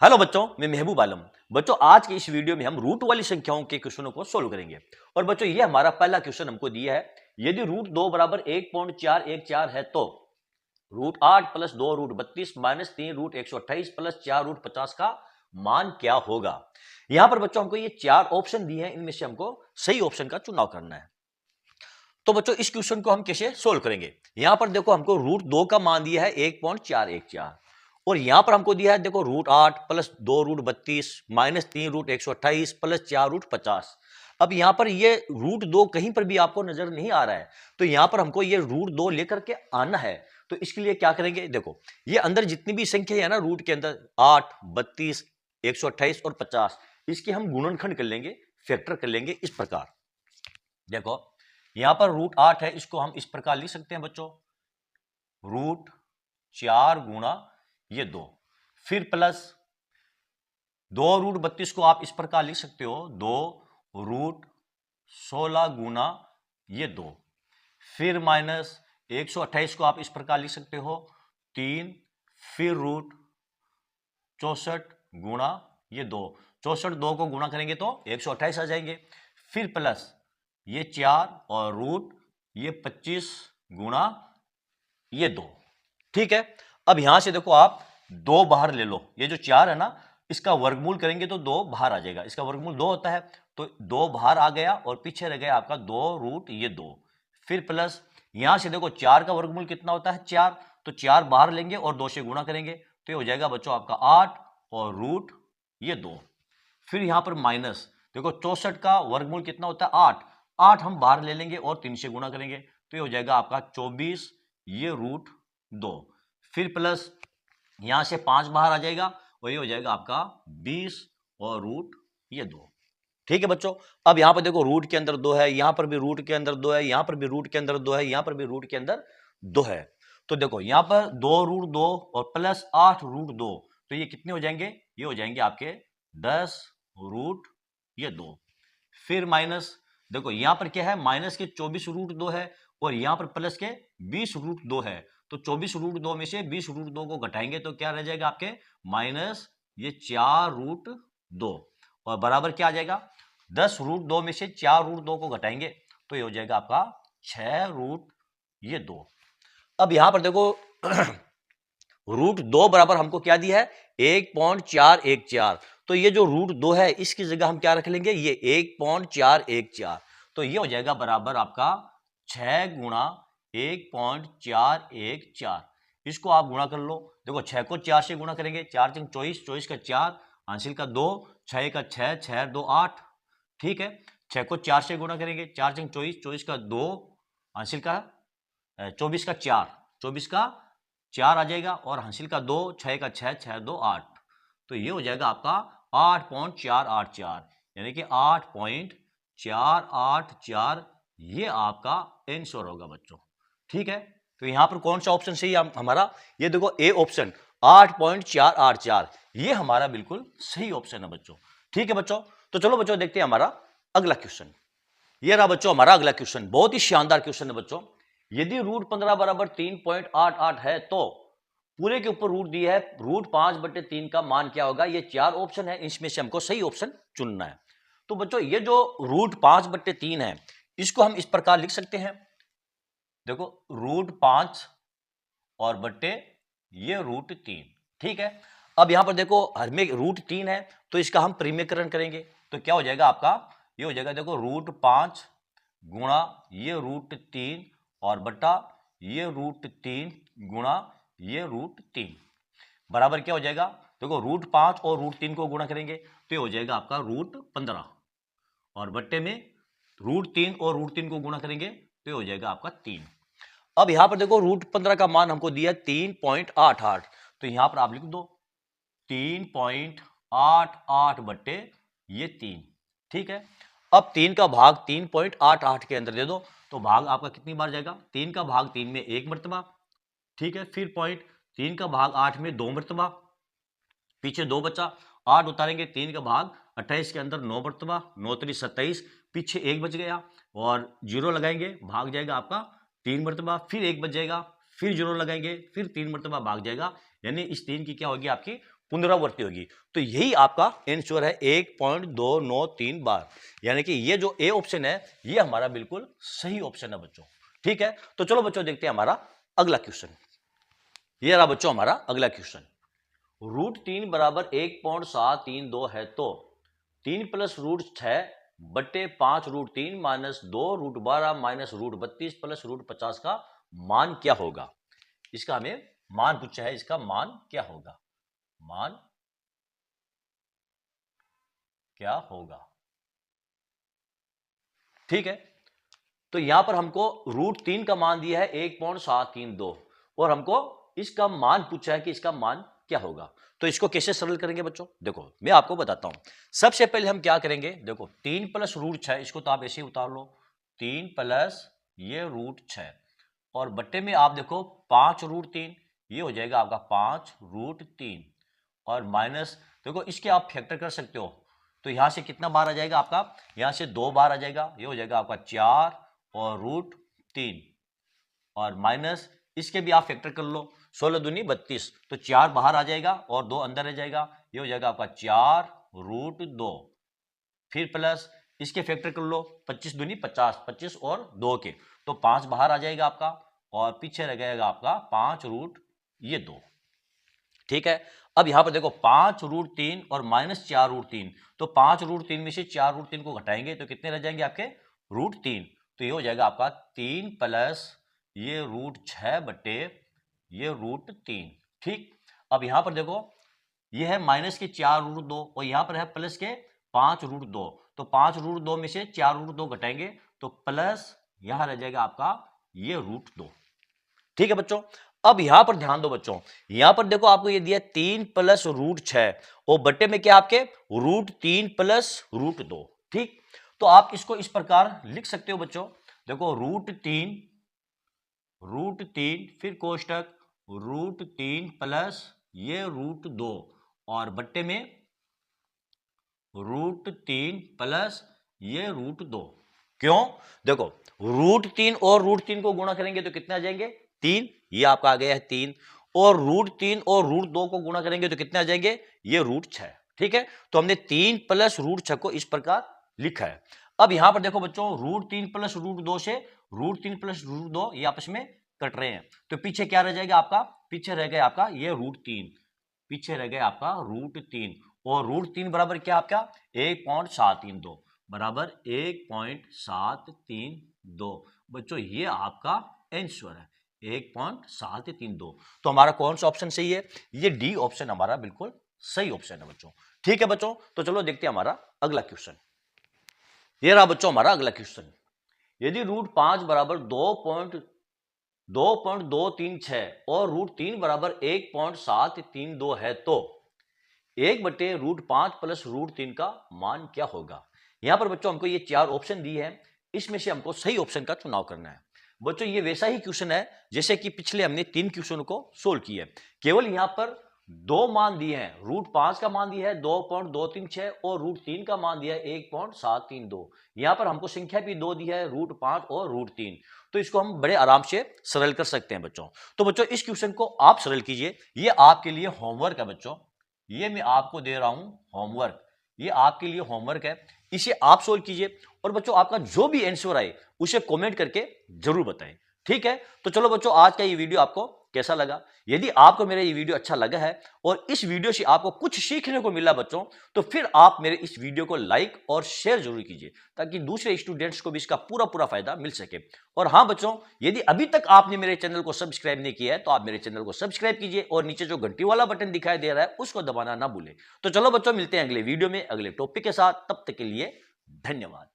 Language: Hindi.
हेलो बच्चों, मैं महबूब आलम। बच्चों, आज के इस वीडियो में हम रूट वाली संख्याओं के क्वेश्चनों को सोल्व करेंगे। और बच्चों, ये हमारा पहला क्वेश्चन हमको दिया है, यदि रूट 2 बराबर 1.414 है तो root 8 plus 2 root 32 minus 3 root 128 plus 4 root 50 का मान क्या होगा। यहां पर बच्चों हमको ये चार ऑप्शन दिए हैं, इनमें से हमको सही ऑप्शन का चुनाव करना है। तो बच्चों, इस क्वेश्चन को हम कैसे सोल्व करेंगे। यहां पर देखो, हमको रूट 2 का मान दिया है 1.414 और यहां पर हमको दिया है देखो root 8 plus 2 root 32 minus 3 root 128 plus 4 root 50। अब यहां पर ये रूट 2 कहीं पर भी आपको नजर नहीं आ रहा है, तो यहां पर हमको ये रूट 2 लेकर के आना है। तो इसके लिए क्या करेंगे, देखो ये अंदर जितनी भी संख्या है ना रूट के अंदर 8, 32, 128 और 50, इसके हम गुणनखंड कर लेंगे, फैक्टर कर लेंगे इस प्रकार। देखो यहां पर रूट 8 है, इसको हम इस प्रकार लिख सकते हैं बच्चों, रूट 4 गुणा ये 2, फिर प्लस 2 रूट 32 को आप इस प्रकार लिख सकते हो, 2 रूट 16 गुना ये 2, फिर माइनस 128 को आप इस प्रकार लिख सकते हो 3, फिर रूट 64 गुणा ये 2, 64 2 को गुणा करेंगे तो 128 आ जाएंगे, फिर प्लस ये 4 और रूट ये 25 गुणा ये 2। ठीक है, अब यहां से देखो आप 2 बाहर ले लो, ये जो 4 है ना इसका वर्गमूल करेंगे तो 2 बाहर आ जाएगा, इसका वर्गमूल 2 होता है, तो 2 बाहर आ गया और पीछे रह गया आपका 2 रूट ये 2, फिर प्लस यहां से देखो 4 का वर्गमूल कितना होता है 4, तो 4 बाहर लेंगे और 2 से गुणा करेंगे तो ये हो जाएगा बच्चों आपका 8 और रूट ये 2, फिर यहां पर माइनस देखो 64 का वर्गमूल कितना होता है 8, 8 हम बाहर ले लेंगे और 3 से गुणा करेंगे तो ये हो जाएगा आपका 24 ये रूट 2, फिर प्लस यहां से 5 बाहर आ जाएगा और ये हो जाएगा आपका 20 और रूट ये 2। ठीक है बच्चों, अब यहां पर देखो रूट के अंदर 2 है, यहां पर भी रूट के अंदर 2 है, यहां पर भी रूट के अंदर 2 है, यहां पर भी रूट के अंदर 2 है, तो देखो यहां पर 2 रूट 2 और प्लस 8 रूट 2, तो ये कितने हो जाएंगे, ये हो जाएंगे आपके 10 रूट ये 2, फिर माइनस देखो यहां पर क्या है माइनस के 24 रूट 2 है और यहां पर प्लस के 20 रूट 2 है, तो 24 रूट 2 में से 20 रूट 2 को घटाएंगे तो क्या रह जाएगा आपके माइनस ये 4 रूट 2 और बराबर क्या आ जाएगा 10 रूट 2 में से 4 रूट 2 को घटाएंगे तो ये हो जाएगा आपका 6 रूट ये 2। अब यहां पर देखो रूट 2 बराबर हमको क्या दिया है 1.414, तो ये जो रूट 2 है इसकी जगह हम क्या रख लेंगे ये 1.414, तो ये हो जाएगा बराबर आपका 6 गुणा 1.414, इसको आप गुणा कर लो, देखो 6 को 4 से गुणा करेंगे, 4 चंग 24, 24 का 4, हासिल का 2, 6 का 6, 6 2 8। ठीक है, 6 को 4 से गुणा करेंगे, 4 चंग 24, 24 का 2, हासिल का 24 का 4, 24 का 4 आ जाएगा और हासिल का 2, 6 का 6, 6 2 8, तो ये हो जाएगा आपका 8.484, यानी कि 8.484 ये आपका आंसर होगा बच्चों। ठीक है, तो यहां पर कौन सा ऑप्शन सही है हमारा, ये देखो ए ऑप्शन 8.484 ये हमारा बिल्कुल सही ऑप्शन है बच्चों। ठीक है बच्चों, तो चलो बच्चों देखते हैं हमारा अगला क्वेश्चन। ये रहा बच्चों हमारा अगला क्वेश्चन, बहुत ही शानदार क्वेश्चन है बच्चों। यदि रूट 15 बराबर 3.88 है तो पूरे के ऊपर रूट दिया है, रूट 5/3 का मान क्या होगा। ये चार ऑप्शन है, इसमें से हमको सही ऑप्शन चुनना है। तो बच्चों ये जो रूट 5/3 है इसको हम इस प्रकार लिख सकते हैं, देखो रूट 5 और बट्टे ये रूट 3। ठीक है, अब यहां पर देखो हर में रूट 3 है तो इसका हम परिमेयकरण करेंगे तो क्या हो जाएगा आपका, ये हो जाएगा देखो रूट 5 गुणा ये रूट 3 और बटा ये रूट 3 गुणा ये रूट 3 बराबर क्या हो जाएगा, देखो रूट 5 और रूट 3 को गुणा करेंगे तो ये हो जाएगा आपका रूट 15 और बट्टे में रूट 3 और रूट 3 को गुणा करेंगे तो ये हो जाएगा आपका 3। अब यहां पर देखो रूट 15 का मान हमको दिया 3.88, तो यहां पर आप लिख दो 3.88 बट्टे ये 3। ठीक है, अब 3 का भाग 3.88 के अंदर दे दो तो भाग आपका कितनी बार जाएगा, 3 का भाग 3 में 1 मरतबा। ठीक है, फिर पॉइंट 3 का भाग 8 में 2 मरतबा, पीछे 2 बचा, 8 उतारेंगे 3 का भाग 28 के अंदर 9 मरतबा, 9 3 27, पीछे 1 बच गया और 0 लगाएंगे भाग जाएगा आपका 3 मरतबा, फिर 1 बच जाएगा, फिर 0 लगाएंगे फिर 3 मरतबा भाग जाएगा, यानी इस 3 की क्या होगी आपकी पुनरावृत्ति होगी। तो यही आपका आंसर है 1.293 बार, यानी कि ये जो ए ऑप्शन है ये हमारा बिल्कुल सही ऑप्शन है बच्चों। ठीक है, तो चलो बच्चों देखते हैं हमारा अगला क्वेश्चन। ये रहा बच्चों हमारा अगला क्वेश्चन। √3 बराबर 1.732 है तो 3 प्लस √6 बटे 5 √3 माइनस 2 √12 माइनस √32 प्लस √50 का मान क्या होगा। इसका हमें मान पूछा है, इसका मान क्या होगा, मान क्या होगा। ठीक है, तो यहां पर हमको √3 का मान दिया है 1.732 और हमको इसका मान पूछा है कि इसका मान क्या होगा। तो इसको कैसे सरल करेंगे बच्चों, देखो मैं आपको बताता हूं। सबसे पहले हम क्या करेंगे, देखो 3 प्लस √6, इसको तो आप ऐसे ही उतार लो, 3 प्लस ये √6 और बट्टे में आप देखो 5 √3, ये हो जाएगा आपका 5 √3 और माइनस देखो इसके आप फैक्टर कर सकते हो। तो यहां से कितना बार आ जाएगा आपका, यहां से 2 बार आ जाएगा, ये हो जाएगा आपका 4 और √3 और माइनस इसके भी आप फैक्टर कर लो, 16 दूनी 32, तो 4 बाहर आ जाएगा और 2 अंदर रह जाएगा, ये हो जाएगा आपका 4 √2, फिर प्लस इसके फैक्टर कर लो, 25 दूनी 50, 25 और 2 के, तो 5 बाहर आ जाएगा आपका और पीछे रह जाएगा आपका 5 √2। ठीक है, अब यहां पर देखो 5 √3 और माइनस 4 √3, तो 5 √3 में से 4 √3 को घटाएंगे तो कितने रह जाएंगे आपके √3, तो ये हो जाएगा आपका 3 प्लस ये √6 बटे ये √3। ठीक, अब यहां पर देखो ये है माइनस के 4 √2 और यहां पर है प्लस के 5 √2, तो 5 √2 में से 4 √2 घटाएंगे तो प्लस यहां रह जाएगा आपका ये √2। ठीक है बच्चों, अब यहां पर ध्यान दो बच्चों, यहां पर देखो आपको ये दिया 3 प्लस √6 और बट्टे में क्या आपके √3 प्लस √2। ठीक, तो आप इसको इस प्रकार लिख सकते हो बच्चों, देखो √3 फिर कोष्टक √3 प्लस ये √2 और बट्टे में √3 प्लस ये √2। क्यों, देखो √3 और √3 को गुणा करेंगे तो कितने आ जाएंगे 3, ये आपका आ गया है 3 और √3 और √2 को गुणा करेंगे तो कितने आ जाएंगे ये √6। ठीक है, तो हमने 3 प्लस √6 को इस प्रकार लिखा है। अब यहां पर देखो बच्चों √3 प्लस √2 से √3 प्लस √2 ये आपस में कट रहे हैं, तो पीछे क्या रह जाएगा आपका, पीछे रह गया आपका ये √3, पीछे रह गया आपका √3 और √3 बराबर क्या आपका 1.732 बराबर 1.732। बच्चों ये आपका आंसर है 1.732। तो हमारा कौन सा ऑप्शन सही है, ये डी ऑप्शन हमारा बिल्कुल सही ऑप्शन है बच्चों। ठीक है बच्चों, तो चलो देखते हैं हमारा अगला क्वेश्चन। ये रहा बच्चों हमारा अगला क्वेश्चन। यदि √5 बराबर 2.236 और √3 बराबर 1.732 है तो 1/√5 प्लस √3 का मान क्या होगा। यहां पर बच्चों हमको ये 4 ऑप्शन दिए हैं, इसमें से हमको सही ऑप्शन का चुनाव करना है। बच्चों ये वैसा ही क्वेश्चन है जैसे कि पिछले हमने 3 क्वेश्चन को सोल्व किया है, केवल यहां पर 2 मान दिए हैं, √5 का मान दिया है 2.236 और √3 का मान दिया है 1.732। यहां पर हमको संख्या भी 2 दी है, √5 और √3, तो इसको हम बड़े आराम से सरल कर सकते हैं बच्चों। तो बच्चों इस क्वेश्चन को आप सरल कीजिए, ये आपके लिए होमवर्क है बच्चों, ये मैं आपको दे रहा हूं होमवर्क, ये आपके लिए होमवर्क है, इसे आप सोल्व कीजिए और बच्चों आपका जो भी आंसर आए उसे कमेंट करके जरूर बताएं। ठीक है, तो चलो बच्चों आज का ये वीडियो आपको कैसा लगा। यदि आपको मेरा ये वीडियो अच्छा लगा है और इस वीडियो से आपको कुछ सीखने को मिला बच्चों, तो फिर आप मेरे इस वीडियो को लाइक और शेयर जरूर कीजिए ताकि दूसरे स्टूडेंट्स को भी इसका पूरा फायदा मिल सके। और हाँ बच्चों, यदि अभी तक आपने मेरे चैनल को सब्सक्राइब नहीं किया है तो आप मेरे चैनल को सब्सक्राइब कीजिए और नीचे जो घंटी वाला बटन दिखाई दे रहा है उसको दबाना ना भूलें। तो चलो बच्चों मिलते हैं अगले वीडियो में अगले टॉपिक के साथ, तब तक के लिए धन्यवाद।